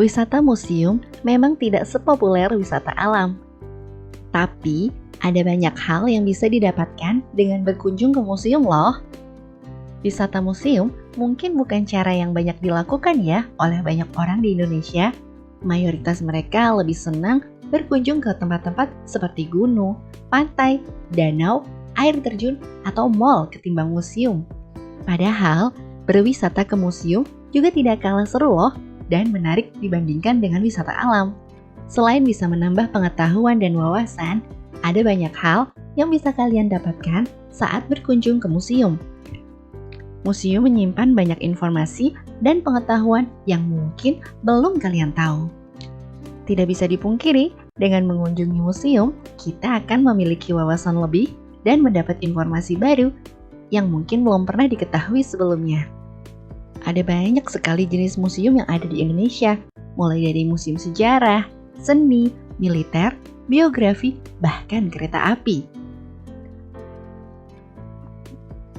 Wisata museum memang tidak sepopuler wisata alam. Tapi, ada banyak hal yang bisa didapatkan dengan berkunjung ke museum loh. Wisata museum mungkin bukan cara yang banyak dilakukan ya oleh banyak orang di Indonesia. Mayoritas mereka lebih senang berkunjung ke tempat-tempat seperti gunung, pantai, danau, air terjun, atau mall ketimbang museum. Padahal, berwisata ke museum juga tidak kalah seru loh dan menarik dibandingkan dengan wisata alam. Selain bisa menambah pengetahuan dan wawasan, ada banyak hal yang bisa kalian dapatkan saat berkunjung ke museum. Museum menyimpan banyak informasi dan pengetahuan yang mungkin belum kalian tahu. Tidak bisa dipungkiri, dengan mengunjungi museum, kita akan memiliki wawasan lebih dan mendapat informasi baru yang mungkin belum pernah diketahui sebelumnya. Ada banyak sekali jenis museum yang ada di Indonesia, mulai dari museum sejarah, seni, militer, biografi, bahkan kereta api.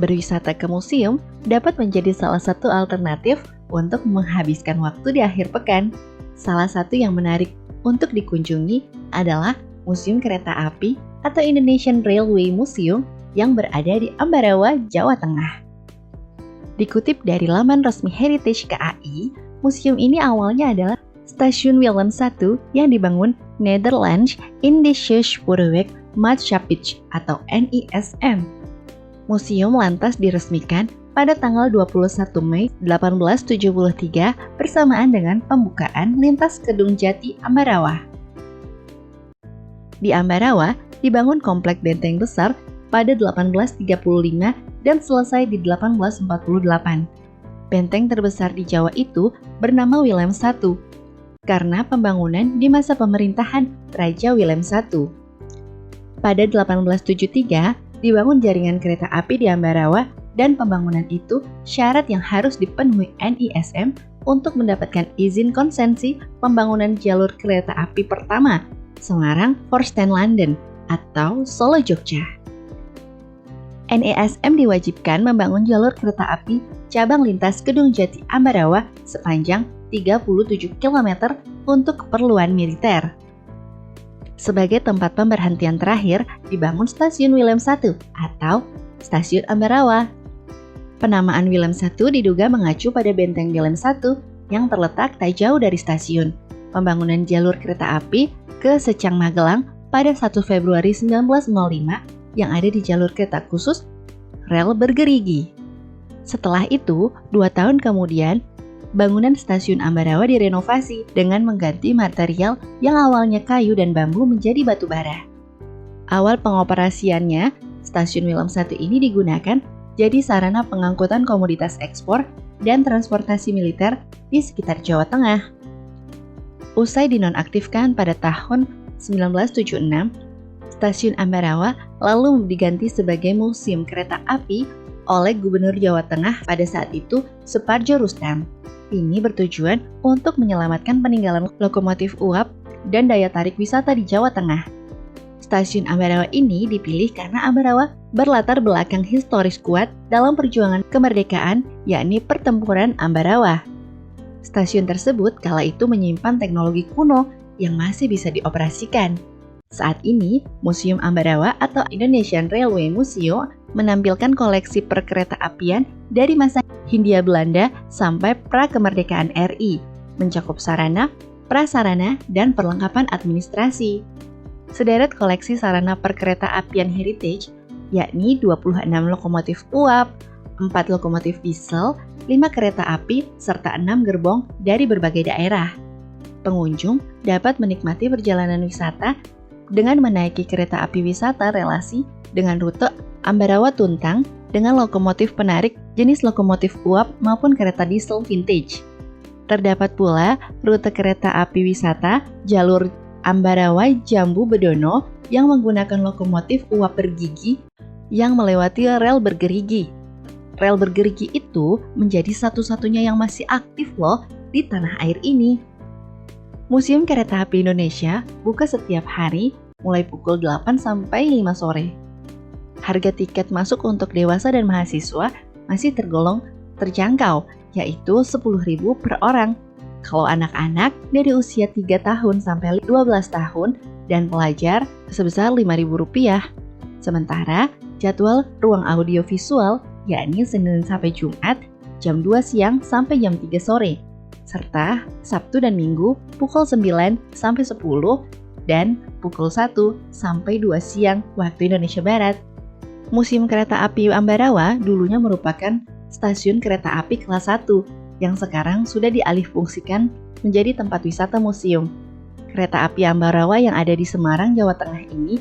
Berwisata ke museum dapat menjadi salah satu alternatif untuk menghabiskan waktu di akhir pekan. Salah satu yang menarik untuk dikunjungi adalah Museum Kereta Api atau Indonesian Railway Museum yang berada di Ambarawa, Jawa Tengah. Dikutip dari laman resmi Heritage KAI, museum ini awalnya adalah Stasiun Willem I yang dibangun Nederlands Indische Spoorweg Maatschappij atau NISM. Museum lantas diresmikan pada tanggal 21 Mei 1873 bersamaan dengan pembukaan lintas Kedung Jati Ambarawa. Di Ambarawa dibangun komplek benteng besar pada 1835 dan selesai di 1848. Benteng terbesar di Jawa itu bernama Willem I karena pembangunan di masa pemerintahan Raja Willem I. Pada 1873 dibangun jaringan kereta api di Ambarawa dan pembangunan itu syarat yang harus dipenuhi NISM untuk mendapatkan izin konsensi pembangunan jalur kereta api pertama Semarang Forsten London atau Solo Jogja. NISM diwajibkan membangun jalur kereta api cabang lintas Kedung Jati Ambarawa sepanjang 37 km untuk keperluan militer. Sebagai tempat pemberhentian terakhir dibangun Stasiun Willem I atau Stasiun Ambarawa. Penamaan Willem I diduga mengacu pada benteng Willem I yang terletak tak jauh dari stasiun. Pembangunan jalur kereta api ke Secang Magelang pada 1 Februari 1905 yang ada di jalur kereta khusus rel bergerigi. Setelah itu, 2 tahun kemudian, bangunan Stasiun Ambarawa direnovasi dengan mengganti material yang awalnya kayu dan bambu menjadi batu bara. Awal pengoperasiannya, Stasiun Willem I ini digunakan jadi sarana pengangkutan komoditas ekspor dan transportasi militer di sekitar Jawa Tengah. Usai dinonaktifkan pada tahun 1976, Stasiun Ambarawa lalu diganti sebagai Museum Kereta Api oleh Gubernur Jawa Tengah pada saat itu Suparjo Rustam. Ini bertujuan untuk menyelamatkan peninggalan lokomotif uap dan daya tarik wisata di Jawa Tengah. Stasiun Ambarawa ini dipilih karena Ambarawa berlatar belakang historis kuat dalam perjuangan kemerdekaan, yakni Pertempuran Ambarawa. Stasiun tersebut kala itu menyimpan teknologi kuno yang masih bisa dioperasikan. Saat ini, Museum Ambarawa atau Indonesian Railway Museum menampilkan koleksi perkereta-apian dari masa Hindia Belanda sampai pra-kemerdekaan RI, mencakup sarana, prasarana, dan perlengkapan administrasi. Sederet koleksi sarana perkereta-apian heritage, yakni 26 lokomotif uap, 4 lokomotif diesel, 5 kereta api, serta 6 gerbong dari berbagai daerah. Pengunjung dapat menikmati perjalanan wisata dengan menaiki kereta api wisata relasi dengan rute Ambarawa-Tuntang dengan lokomotif penarik jenis lokomotif uap maupun kereta diesel vintage. Terdapat pula rute kereta api wisata jalur Ambarawa-Jambu Bedono yang menggunakan lokomotif uap bergigi yang melewati rel bergerigi. Rel bergerigi itu menjadi satu-satunya yang masih aktif loh di tanah air ini. Museum Kereta Api Indonesia buka setiap hari mulai pukul 8 sampai 5 sore. Harga tiket masuk untuk dewasa dan mahasiswa masih tergolong terjangkau, yaitu Rp10.000 per orang. Kalau anak-anak dari usia 3 tahun sampai 12 tahun dan pelajar sebesar Rp5.000. Sementara jadwal ruang audio visual yakni Senin sampai Jumat jam 2 siang sampai jam 3 sore, serta Sabtu dan Minggu pukul 9 sampai 10 dan pukul 1 sampai 2 siang waktu Indonesia Barat. Museum Kereta Api Ambarawa dulunya merupakan stasiun kereta api kelas 1 yang sekarang sudah dialihfungsikan menjadi tempat wisata museum. Kereta api Ambarawa yang ada di Semarang, Jawa Tengah ini,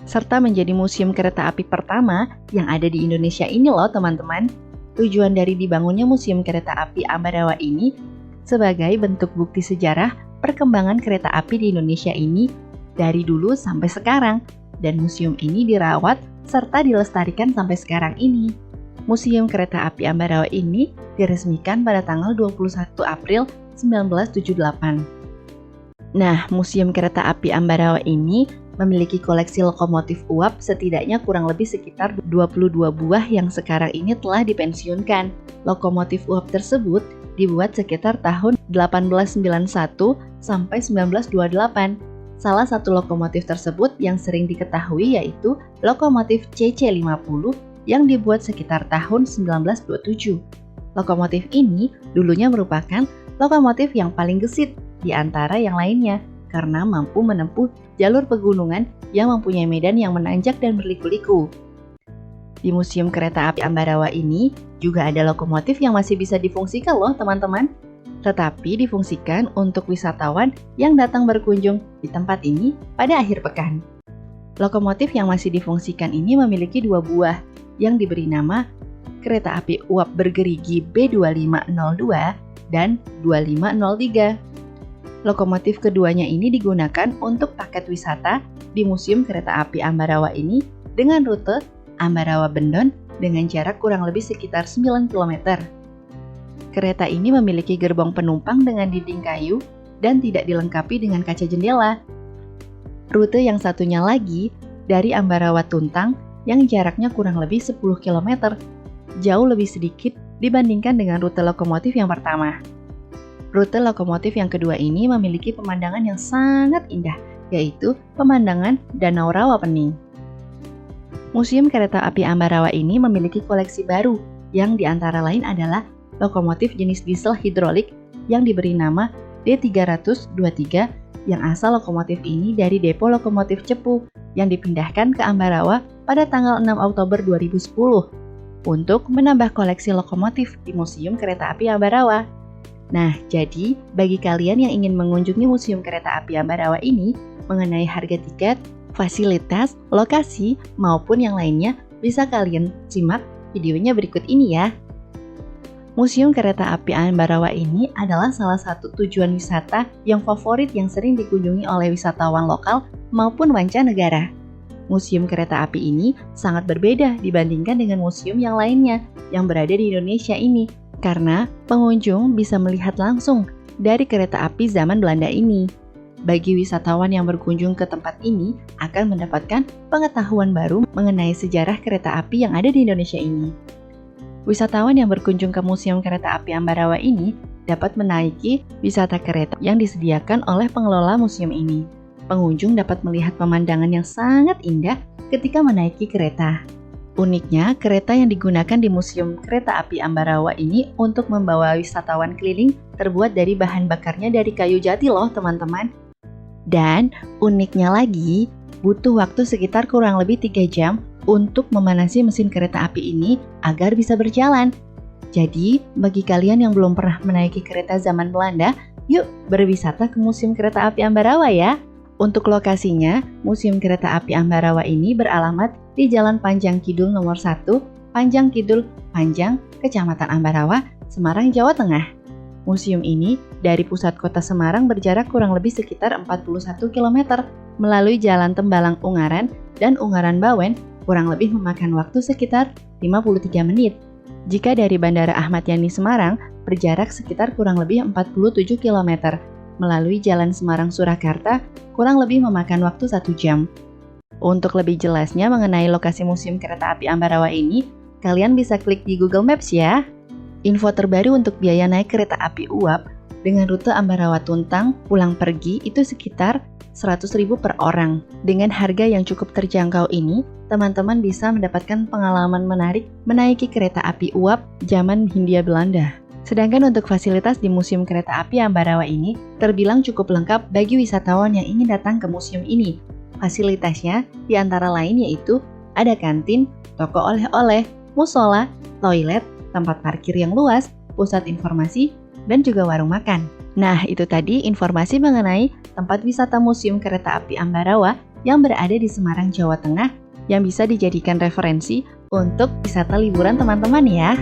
serta menjadi museum kereta api pertama yang ada di Indonesia ini loh teman-teman. Tujuan dari dibangunnya Museum Kereta Api Ambarawa ini sebagai bentuk bukti sejarah perkembangan kereta api di Indonesia ini dari dulu sampai sekarang, dan museum ini dirawat serta dilestarikan sampai sekarang ini. Museum Kereta Api Ambarawa ini diresmikan pada tanggal 21 April 1978. Nah, Museum Kereta Api Ambarawa ini memiliki koleksi lokomotif uap setidaknya kurang lebih sekitar 22 buah yang sekarang ini telah dipensiunkan. Lokomotif uap tersebut dibuat sekitar tahun 1891 sampai 1928. Salah satu lokomotif tersebut yang sering diketahui yaitu lokomotif CC50 yang dibuat sekitar tahun 1927. Lokomotif ini dulunya merupakan lokomotif yang paling gesit di antara yang lainnya karena mampu menempuh jalur pegunungan yang mempunyai medan yang menanjak dan berliku-liku. Di Museum Kereta Api Ambarawa ini juga ada lokomotif yang masih bisa difungsikan loh teman-teman, tetapi difungsikan untuk wisatawan yang datang berkunjung di tempat ini pada akhir pekan. Lokomotif yang masih difungsikan ini memiliki 2 buah yang diberi nama Kereta Api Uap Bergerigi B2502 dan 2503. Lokomotif keduanya ini digunakan untuk paket wisata di Museum Kereta Api Ambarawa ini dengan rute Ambarawa-Bendon dengan jarak kurang lebih sekitar 9 km. Kereta ini memiliki gerbong penumpang dengan dinding kayu dan tidak dilengkapi dengan kaca jendela. Rute yang satunya lagi dari Ambarawa Tuntang yang jaraknya kurang lebih 10 km, jauh lebih sedikit dibandingkan dengan rute lokomotif yang pertama. Rute lokomotif yang kedua ini memiliki pemandangan yang sangat indah, yaitu pemandangan Danau Rawapening. Museum Kereta Api Ambarawa ini memiliki koleksi baru, yang diantara lain adalah lokomotif jenis diesel hidrolik yang diberi nama D323, yang asal lokomotif ini dari depo lokomotif Cepu yang dipindahkan ke Ambarawa pada tanggal 6 Oktober 2010 untuk menambah koleksi lokomotif di Museum Kereta Api Ambarawa. Nah, jadi bagi kalian yang ingin mengunjungi Museum Kereta Api Ambarawa ini mengenai harga tiket, fasilitas, lokasi, maupun yang lainnya, bisa kalian simak videonya berikut ini ya. Museum Kereta Api Ambarawa ini adalah salah satu tujuan wisata yang favorit yang sering dikunjungi oleh wisatawan lokal maupun mancanegara. Museum Kereta Api ini sangat berbeda dibandingkan dengan museum yang lainnya yang berada di Indonesia ini, karena pengunjung bisa melihat langsung dari kereta api zaman Belanda ini. Bagi wisatawan yang berkunjung ke tempat ini akan mendapatkan pengetahuan baru mengenai sejarah kereta api yang ada di Indonesia ini. Wisatawan yang berkunjung ke Museum Kereta Api Ambarawa ini dapat menaiki wisata kereta yang disediakan oleh pengelola museum ini. Pengunjung dapat melihat pemandangan yang sangat indah ketika menaiki kereta. Uniknya, kereta yang digunakan di Museum Kereta Api Ambarawa ini untuk membawa wisatawan keliling terbuat dari bahan bakarnya dari kayu jati loh teman-teman. Dan uniknya lagi, butuh waktu sekitar kurang lebih 3 jam untuk memanasi mesin kereta api ini agar bisa berjalan. Jadi, bagi kalian yang belum pernah menaiki kereta zaman Belanda, yuk berwisata ke Museum Kereta Api Ambarawa ya. Untuk lokasinya, Museum Kereta Api Ambarawa ini beralamat di Jalan Panjang Kidul nomor 1, Panjang Kidul, Panjang, Kecamatan Ambarawa, Semarang, Jawa Tengah. Museum ini dari pusat kota Semarang berjarak kurang lebih sekitar 41 km melalui Jalan Tembalang Ungaran dan Ungaran Bawen, kurang lebih memakan waktu sekitar 53 menit. Jika dari Bandara Ahmad Yani Semarang, berjarak sekitar kurang lebih 47 km. Melalui Jalan Semarang Surakarta, kurang lebih memakan waktu 1 jam. Untuk lebih jelasnya mengenai lokasi Museum Kereta Api Ambarawa ini, kalian bisa klik di Google Maps ya. Info terbaru untuk biaya naik kereta api uap Dengan rute Ambarawa Tuntang, pulang pergi itu sekitar 100.000 per orang. Dengan harga yang cukup terjangkau ini, teman-teman bisa mendapatkan pengalaman menarik menaiki kereta api uap zaman Hindia Belanda. Sedangkan untuk fasilitas di Museum Kereta Api Ambarawa ini terbilang cukup lengkap bagi wisatawan yang ingin datang ke museum ini. Fasilitasnya di antara lain yaitu ada kantin, toko oleh-oleh, musola, toilet, tempat parkir yang luas, pusat informasi, dan juga warung makan. Nah, itu tadi informasi mengenai tempat wisata Museum Kereta Api Ambarawa yang berada di Semarang, Jawa Tengah yang bisa dijadikan referensi untuk wisata liburan teman-teman ya.